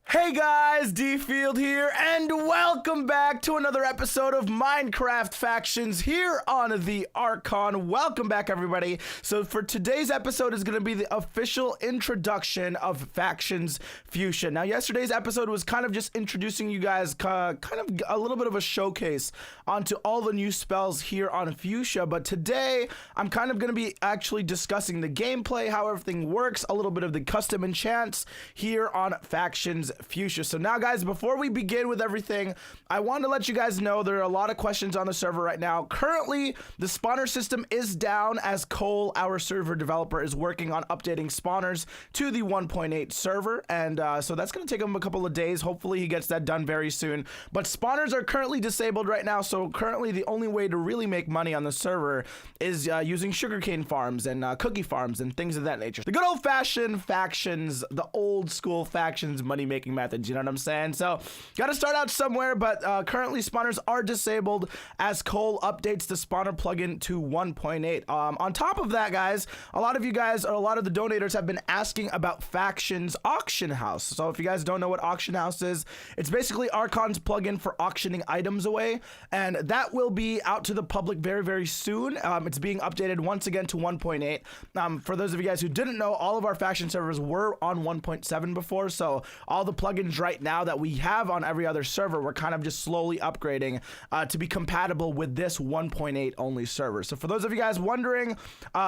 Hey guys, DField here, and welcome back to another episode of Minecraft Factions here on the Archon. Welcome back, everybody. So for today's episode is going to be the official introduction of Factions Fuschia. Now, yesterday's episode was kind of just introducing you guys kind of a little bit of a showcase onto all the new spells here on Fuschia, but today I'm kind of going to be actually discussing the gameplay, how everything works, a little bit of the custom enchants here on Factions Fuschia. So now, guys, before we begin with everything, I want to let you guys know there are a lot of questions on the server right now. Currently, the spawner system is down as Cole, our server developer, is working on updating spawners to the 1.8 server, and so that's going to take him a couple of days. Hopefully, he gets that done very soon. But spawners are currently disabled right now, so currently the only way to really make money on the server is using sugarcane farms and cookie farms and things of that nature. The good old-fashioned factions, the old-school factions money-making methods, you know what I'm saying? So, gotta start out somewhere, but currently spawners are disabled as Cole updates the spawner plugin to 1.8. On top of that, guys, a lot of you guys, or a lot of the donators have been asking about Factions Auction House. So if you guys don't know what Auction House is, it's basically Archon's plugin for auctioning items away, and that will be out to the public very, very soon. It's being updated once again to 1.8. For those of you guys who didn't know, all of our faction servers were on 1.7 before, so all the plugins right now that we have on every other server, we're kind of just slowly upgrading to be compatible with this 1.8 only server. So for those of you guys wondering,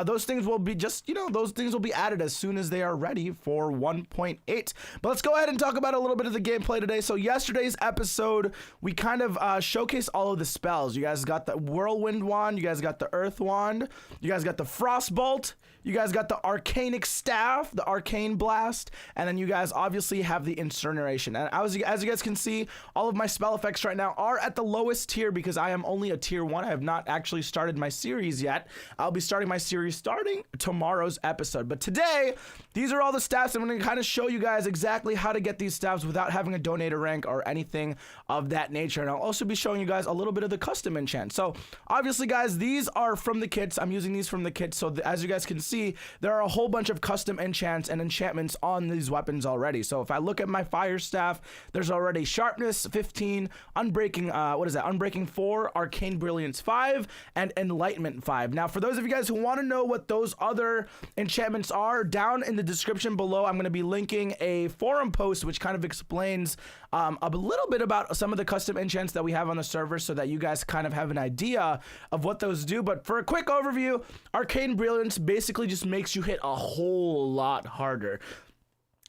those things will be just, those things will be added as soon as they are ready for 1.8. But let's go ahead and talk about a little bit of the gameplay today. So yesterday's episode, we kind of showcased all of the spells. You guys got the Whirlwind Wand, you guys got the Earth Wand, you guys got the Frostbolt, you guys got the Arcanic Staff, the Arcane Blast, and then you guys obviously have the Incineration. And as you guys can see, all of my spell effects right now are at the lowest tier because I am only a tier 1. I have not actually started my series yet. I'll be starting my series starting tomorrow's episode. But today, these are all the staffs. I'm going to kind of show you guys exactly how to get these staffs without having a donator rank or anything of that nature. And I'll also be showing you guys a little bit of the custom enchant. So obviously, guys, these are from the kits. I'm using these from the kits. So as you guys can see, there are a whole bunch of custom enchants and enchantments on these weapons already. So if I look at my fire staff, there's already Sharpness 15, Unbreaking, Unbreaking 4, Arcane Brilliance 5, and Enlightenment 5. Now, for those of you guys who want to know what those other enchantments are, down in the description below, I'm going to be linking a forum post which kind of explains a little bit about some of the custom enchants that we have on the server so that you guys kind of have an idea of what those do. But for a quick overview, Arcane Brilliance basically just makes you hit a whole lot harder.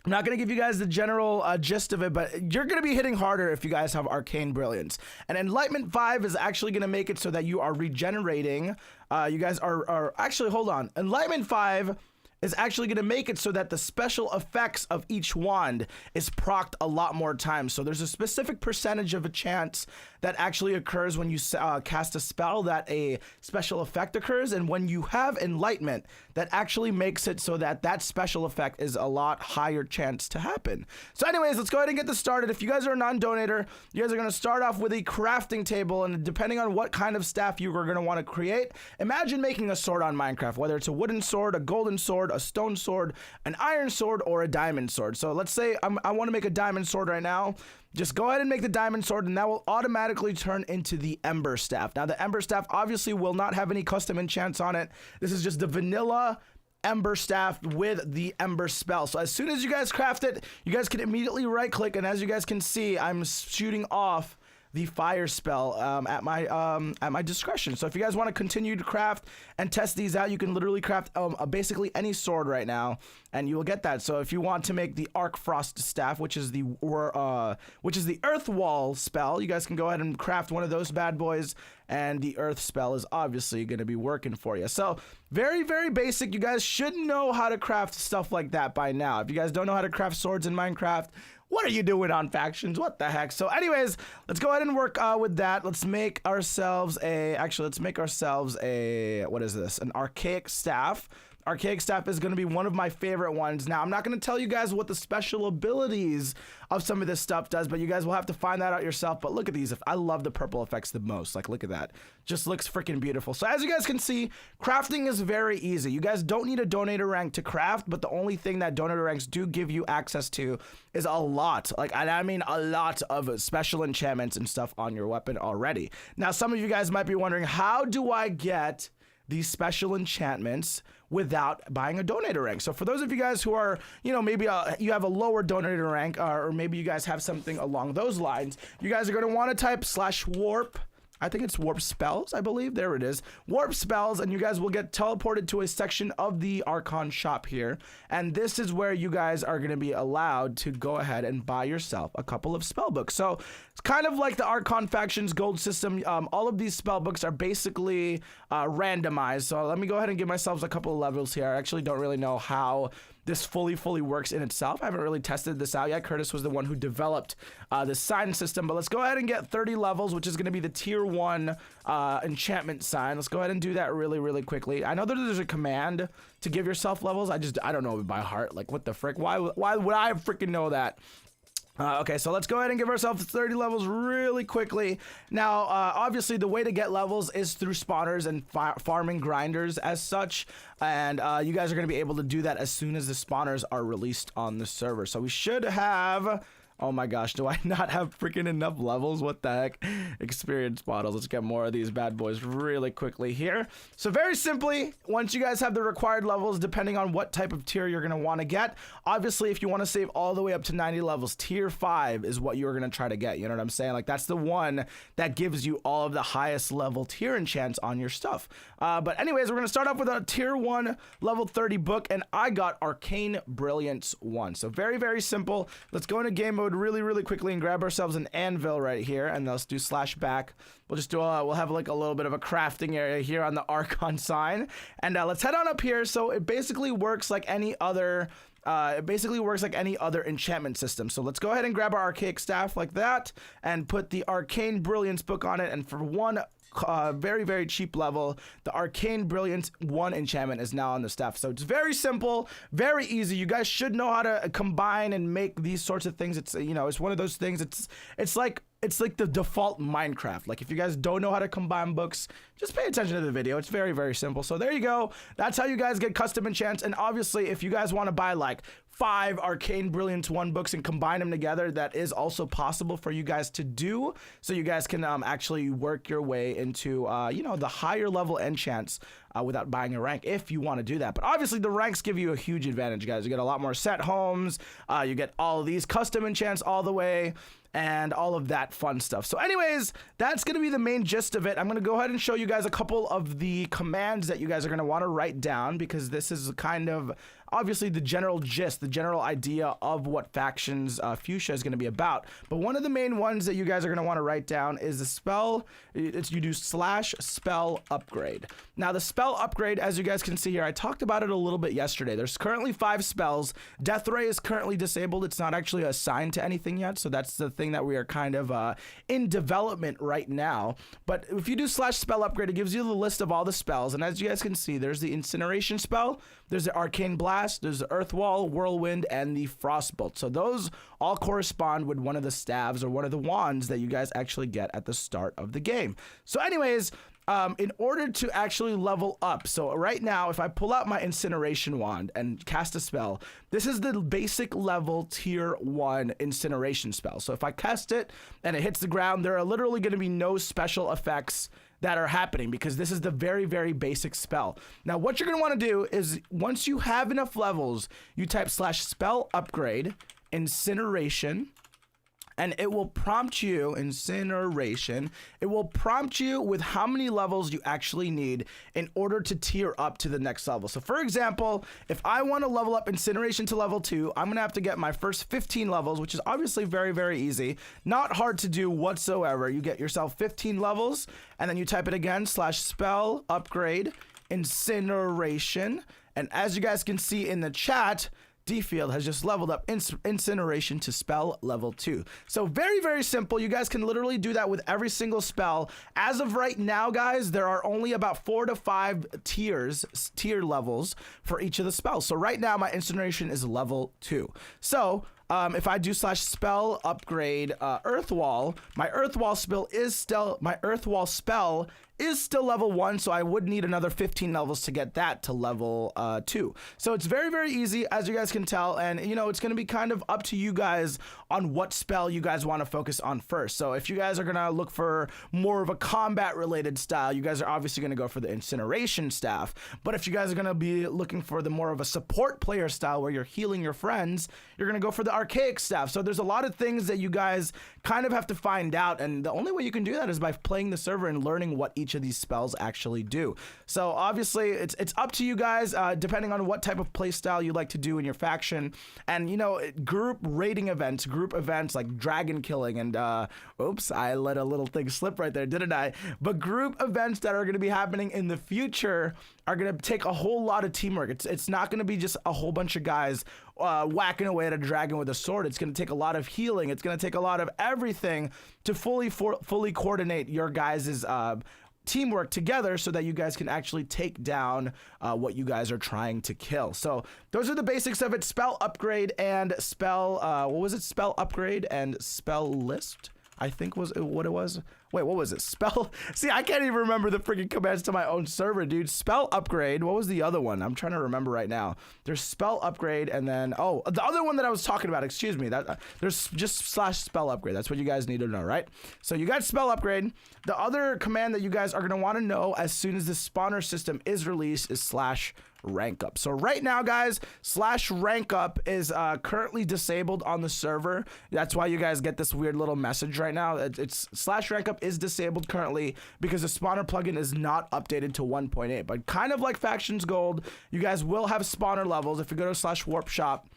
I'm not going to give you guys the general gist of it, but you're going to be hitting harder if you guys have Arcane Brilliance. And Enlightenment 5 is actually going to make it so that you are regenerating. You guys are actually, hold on. Enlightenment 5 is actually going to make it so that the special effects of each wand is procced a lot more times. So there's a specific percentage of a chance that actually occurs when you cast a spell that a special effect occurs, and when you have Enlightenment, that actually makes it so that that special effect is a lot higher chance to happen. So anyways, let's go ahead and get this started. If you guys are a non-donator, you guys are going to start off with a crafting table, and depending on what kind of staff you are going to want to create, imagine making a sword on Minecraft, whether it's a wooden sword, a golden sword, a stone sword, an iron sword, or a diamond sword. So let's say I want to make a diamond sword right now. Just go ahead and make the diamond sword, and that will automatically turn into the Ember Staff. Now, the Ember Staff obviously will not have any custom enchants on it. This is just the vanilla Ember Staff with the Ember spell. So as soon as you guys craft it, you guys can immediately right click, and as you guys can see, I'm shooting off the fire spell at my discretion. So if you guys want to continue to craft and test these out, you can literally craft basically any sword right now, and you will get that. So if you want to make the Arc Frost Staff, which is the Earth Wall spell, you guys can go ahead and craft one of those bad boys, and the Earth spell is obviously going to be working for you. So very, very basic. You guys should know how to craft stuff like that by now. If you guys don't know how to craft swords in Minecraft, what are you doing on Factions? What the heck? So anyways, let's go ahead and work with that. Let's make ourselves a, what is this? An Archaic Staff. Archaic Staff is going to be one of my favorite ones. Now, I'm not going to tell you guys what the special abilities of some of this stuff does, but you guys will have to find that out yourself. But look at these. I love the purple effects the most. Like, look at that. Just looks freaking beautiful. So as you guys can see, crafting is very easy. You guys don't need a donator rank to craft, but the only thing that donator ranks do give you access to is a lot, like I mean a lot of special enchantments and stuff on your weapon already. Now, some of you guys might be wondering, how do I get these special enchantments without buying a donator rank? So for those of you guys who are, you know, maybe you have a lower donator rank, or maybe you guys have something along those lines, you guys are going to want to type /warp. I think it's warp spells, I believe. There it is. Warp spells, and you guys will get teleported to a section of the Archon shop here. And this is where you guys are going to be allowed to go ahead and buy yourself a couple of spell books. So it's kind of like the Archon Factions gold system. All of these spell books are basically randomized. So let me go ahead and give myself a couple of levels here. I actually don't really know how this fully works in itself. I haven't really tested this out yet. Curtis was the one who developed this sign system, but let's go ahead and get 30 levels, which is going to be the tier 1 enchantment sign. Let's go ahead and do that really quickly. I know that there's a command to give yourself levels. I don't know it by heart. Like, what the frick? Why would I freaking know that? Okay, so let's go ahead and give ourselves 30 levels really quickly. Now, obviously, the way to get levels is through spawners and farming grinders as such. And you guys are going to be able to do that as soon as the spawners are released on the server. So we should have... Oh my gosh, do I not have freaking enough levels? What the heck? Experience bottles. Let's get more of these bad boys really quickly here. So very simply, once you guys have the required levels, depending on what type of tier you're going to want to get, obviously, if you want to save all the way up to 90 levels, tier 5 is what you're going to try to get. You know what I'm saying? Like, that's the one that gives you all of the highest level tier enchants on your stuff. But anyways, we're going to start off with a tier 1 level 30 book, and I got Arcane Brilliance 1. So very simple. Let's go into game mode really quickly and grab ourselves an anvil right here, and let's do /back. We'll just do we'll have like a little bit of a crafting area here on the Archon sign, and let's head on up here. So it basically works like any other enchantment system. So let's go ahead and grab our Archaic Staff like that and put the Arcane Brilliance book on it, and for one very cheap level, the Arcane Brilliance 1 enchantment is now on the staff. So it's very simple, very easy. You guys should know how to combine and make these sorts of things. It's, you know, it's one of those things. It's like the default Minecraft. Like, if you guys don't know how to combine books, just pay attention to the video. It's very simple. So there you go. That's how you guys get custom enchants. And obviously, if you guys want to buy like 5 Arcane Brilliance 1 books and combine them together, that is also possible for you guys to do. So you guys can actually work your way into, you know, the higher level enchants without buying a rank, if you want to do that. But obviously, the ranks give you a huge advantage, guys. You get a lot more set homes. You get all of these custom enchants all the way, and all of that fun stuff. So anyways, that's going to be the main gist of it. I'm going to go ahead and show you guys a couple of the commands that you guys are going to want to write down, because this is kind of obviously the general gist, the general idea of what Factions Fuschia is going to be about. But one of the main ones that you guys are going to want to write down is the spell. You do /spell upgrade. Now, the spell upgrade, as you guys can see here, I talked about it a little bit yesterday. There's currently 5 spells. Death Ray is currently disabled. It's not actually assigned to anything yet, so that's the thing that we are kind of in development right now. But if you do /spell upgrade, it gives you the list of all the spells, and as you guys can see, there's the Incineration spell, there's the Arcane Blast, there's the Earth Wall, Whirlwind, and the Frostbolt. So those all correspond with one of the staves or one of the wands that you guys actually get at the start of the game. So anyways, in order to actually level up, so right now, if I pull out my Incineration wand and cast a spell, this is the basic level tier 1 Incineration spell. So if I cast it and it hits the ground, there are literally going to be no special effects that are happening, because this is the very basic spell. Now, what you're going to want to do is, once you have enough levels, you type /spell upgrade Incineration, and it will prompt you, Incineration, it will prompt you with how many levels you actually need in order to tier up to the next level. So for example, if I want to level up Incineration to level 2, I'm going to have to get my first 15 levels, which is obviously very easy. Not hard to do whatsoever. You get yourself 15 levels, and then you type it again, /spell upgrade Incineration. And as you guys can see in the chat, DField has just leveled up Incineration to spell level 2. So very, very simple. You guys can literally do that with every single spell. As of right now, guys, there are only about 4 to 5 tier levels for each of the spells. So right now, my Incineration is level 2. So if I do /spell upgrade Earthwall, my Earthwall spell is still level 1, so I would need another 15 levels to get that to level 2. So it's very, very easy, as you guys can tell, and you know, it's going to be kind of up to you guys on what spell you guys want to focus on first. So if you guys are going to look for more of a combat related style, you guys are obviously going to go for the Incineration staff. But if you guys are going to be looking for the more of a support player style where you're healing your friends, you're going to go for the ARCHAIC staff. So there's a lot of things that you guys kind of have to find out, and the only way you can do that is by playing the server and learning what each of these spells actually do. So obviously it's up to you guys, depending on what type of play style you like to do in your faction. And you know, group raiding events, group events like dragon killing, and oops, I let a little thing slip right there, didn't I? But group events that are going to be happening in the future are going to take a whole lot of teamwork. It's not going to be just a whole bunch of guys whacking away at a dragon with a sword. It's going to take a lot of healing. It's going to take a lot of everything to fully coordinate your guys' teamwork together so that you guys can actually take down what you guys are trying to kill. So those are the basics of it. Spell upgrade and spell what was it? Spell upgrade and spell list, I think was what it was. Wait, what was it? Spell. See, I can't even remember the freaking commands to my own server, dude. Spell upgrade. What was the other one? I'm trying to remember right now. There's spell upgrade, and then oh, the other one that I was talking about. Excuse me. That there's just /spell upgrade. That's what you guys need to know, right? So you got spell upgrade. The other command that you guys are gonna want to know as soon as the spawner system is released is /rank up. So right now, guys, /rank up is currently disabled on the server. That's why you guys get this weird little message right now. It's /rank up is disabled currently because the spawner plugin is not updated to 1.8. But kind of like Factions Gold, you guys will have spawner levels. If you go to /warp shop,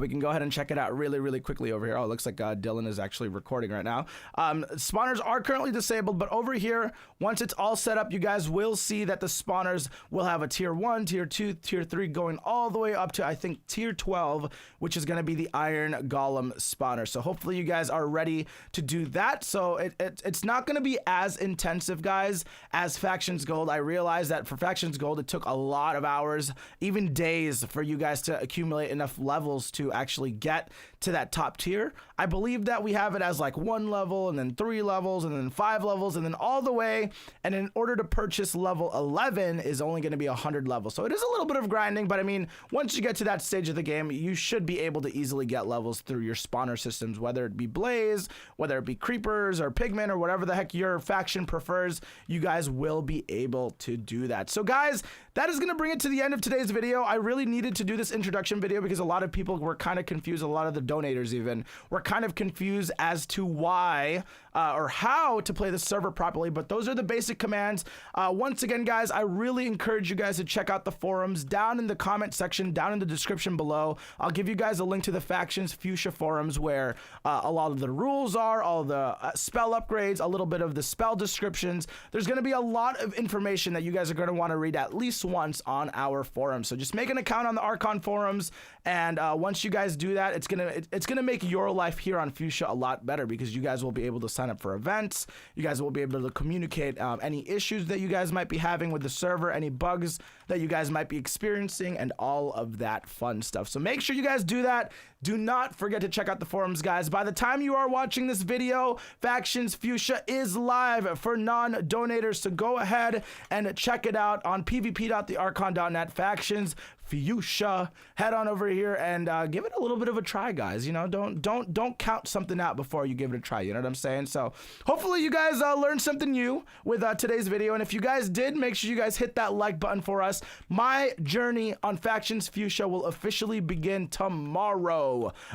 we can go ahead and check it out really, really quickly over here. Oh, it looks like Dylan is actually recording right now. Spawners are currently disabled, but over here, once it's all set up, you guys will see that the spawners will have a tier 1, tier 2, tier 3, going all the way up to, I think, tier 12, which is going to be the Iron Golem spawner. So hopefully you guys are ready to do that. So it's not going to be as intensive, guys, as Factions Gold. I realize that for Factions Gold, it took a lot of hours, even days, for you guys to accumulate enough levels to actually get to that top tier. I believe that we have it as like 1 level, and then 3 levels, and then 5 levels, and then all the way. And in order to purchase level 11 is only going to be 100 levels. So it is a little bit of grinding, but I mean, once you get to that stage of the game, you should be able to easily get levels through your spawner systems, whether it be Blaze, whether it be Creepers or Pigmen or whatever the heck your faction prefers. You guys will be able to do that. So guys, that is going to bring it to the end of today's video. I really needed to do this introduction video because a lot of people were kind of confused. A lot of the donators even were kind of confused as to why or how to play the server properly, but those are the basic commands. Once again, guys, I really encourage you guys to check out the forums down in the comment section, down in the description below. I'll give you guys a link to the Factions Fuschia forums where a lot of the rules are, all the spell upgrades, a little bit of the spell descriptions. There's going to be a lot of information that you guys are going to want to read at least once on our forum. So just make an account on the Archon forums, and once you guys do that, it's gonna make your life here on Fuschia a lot better because you guys will be able to sign up for events. You guys will be able to communicate any issues that you guys might be having with the server, any bugs that you guys might be experiencing, and all of that fun stuff. So make sure you guys do that. Do not forget to check out the forums, guys. By the time you are watching this video, Factions Fuschia is live for non-donators, so go ahead and check it out on pvp.thearchon.net. Factions Fuschia. Head on over here and give it a little bit of a try, guys. You know, don't count something out before you give it a try. You know what I'm saying? So hopefully you guys learned something new with today's video, and if you guys did, make sure you guys hit that like button for us. My journey on Factions Fuschia will officially begin tomorrow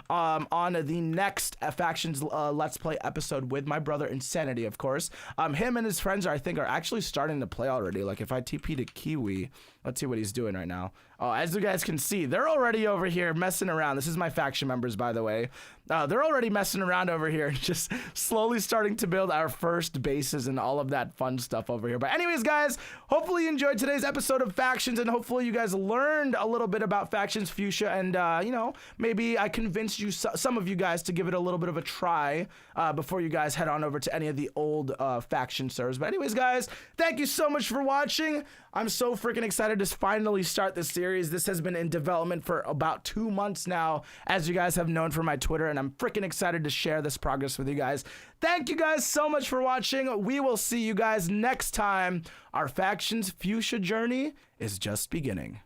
on the next Factions Let's Play episode with my brother Insanity, of course. Him and his friends I think are actually starting to play already. Like if I TP to Kiwi, see. Let's see what he's doing right now. Oh, as you guys can see, they're already over here messing around. This is my faction members, by the way. They're already messing around over here, just slowly starting to build our first bases and all of that fun stuff over here. But anyways, guys, hopefully you enjoyed today's episode of Factions, and hopefully you guys learned a little bit about Factions Fuschia, and you know, maybe I convinced you, some of you guys, to give it a little bit of a try before you guys head on over to any of the old faction servers. But anyways, guys, thank you so much for watching. I'm so freaking excited to finally start this series. This has been in development for about 2 months now, as you guys have known from my Twitter, and I'm freaking excited to share this progress with you guys. Thank you guys so much for watching. We will see you guys next time. Our Factions Fuschia journey is just beginning.